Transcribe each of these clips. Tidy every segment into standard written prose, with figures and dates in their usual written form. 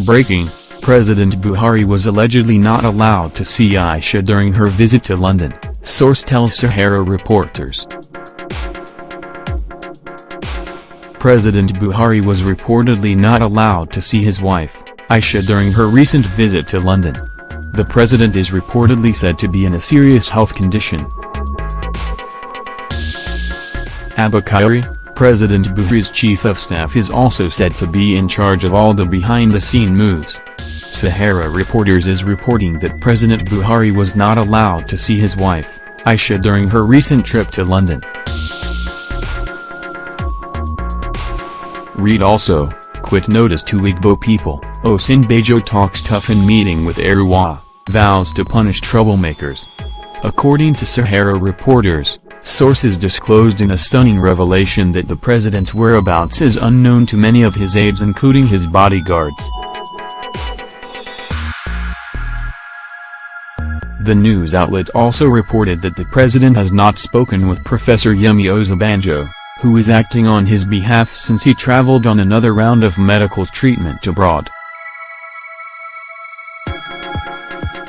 Breaking: President Buhari was allegedly not allowed to see Aisha during her visit to London, source tells Sahara reporters. President Buhari was reportedly not allowed to see his wife, Aisha, during her recent visit to London. The president is reportedly said to be in a serious health condition. Buhari, President Buhari's chief of staff, is also said to be in charge of all the behind-the-scene moves. Sahara reporters is reporting that President Buhari was not allowed to see his wife, Aisha, during her recent trip to London. Read also, quit notice to Igbo people, Osinbajo talks tough in meeting with Erua, vows to punish troublemakers. According to Sahara reporters, sources disclosed in a stunning revelation that the president's whereabouts is unknown to many of his aides, including his bodyguards. The news outlet also reported that the president has not spoken with Professor Yemi Osinbajo, who is acting on his behalf since he traveled on another round of medical treatment abroad.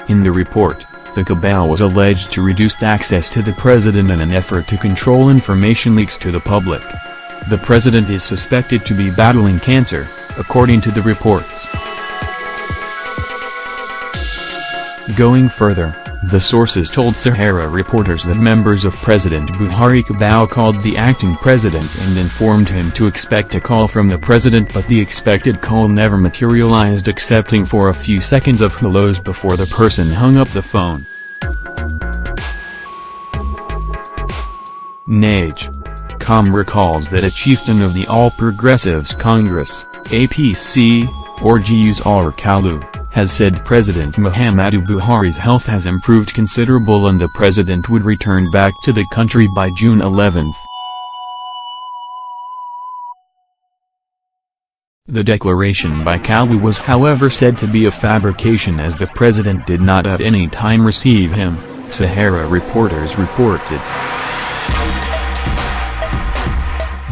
In the report, the cabal was alleged to reduce access to the president in an effort to control information leaks to the public. The president is suspected to be battling cancer, according to the reports. Going further, the sources told Sahara reporters that members of President Buhari cabal called the acting president and informed him to expect a call from the president, but the expected call never materialized, excepting for a few seconds of hellos before the person hung up the phone. Nage.com recalls that a chieftain of the All Progressives Congress, APC, or Gus Kalu, has said President Muhammadu Buhari's health has improved considerable and the president would return back to the country by June 11. The declaration by Kalu was however said to be a fabrication, as the president did not at any time receive him, Sahara reporters reported.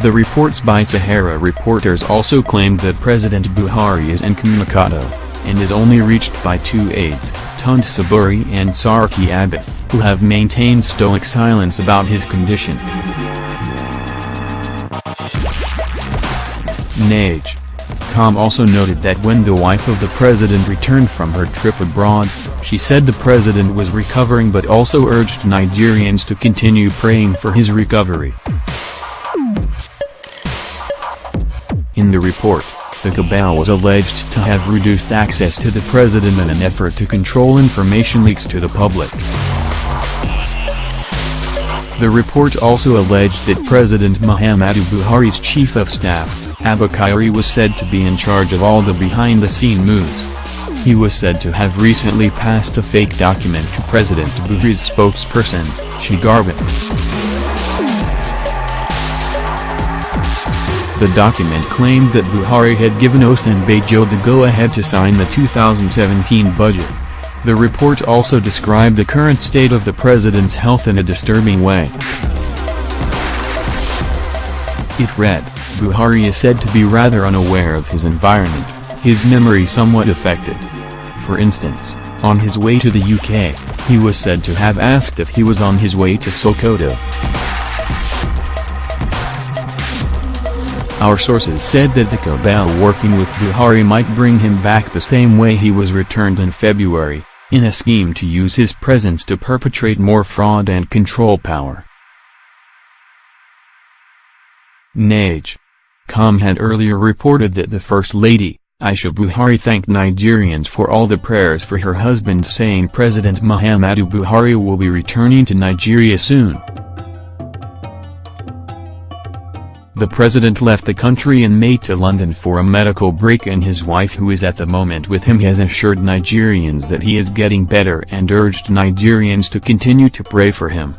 The reports by Sahara reporters also claimed that President Buhari is incommunicado, and is only reached by two aides, Tund Saburi and Sarki Abbott, who have maintained stoic silence about his condition. Nage.com also noted that when the wife of the president returned from her trip abroad, she said the president was recovering but also urged Nigerians to continue praying for his recovery. In the report, the cabal was alleged to have reduced access to the president in an effort to control information leaks to the public. The report also alleged that President Muhammadu Buhari's chief of staff, Buhari, was said to be in charge of all the behind-the-scene moves. He was said to have recently passed a fake document to President Buhari's spokesperson, Shigarbin. The document claimed that Buhari had given Osinbajo the go-ahead to sign the 2017 budget. The report also described the current state of the president's health in a disturbing way. It read, Buhari is said to be rather unaware of his environment, his memory somewhat affected. For instance, on his way to the UK, he was said to have asked if he was on his way to Sokoto. Our sources said that the cabal working with Buhari might bring him back the same way he was returned in February, in a scheme to use his presence to perpetrate more fraud and control power. Nage.com had earlier reported that the First Lady, Aisha Buhari, thanked Nigerians for all the prayers for her husband, saying President Muhammadu Buhari will be returning to Nigeria soon. The president left the country in May to London for a medical break, and his wife, who is at the moment with him, has assured Nigerians that he is getting better and urged Nigerians to continue to pray for him.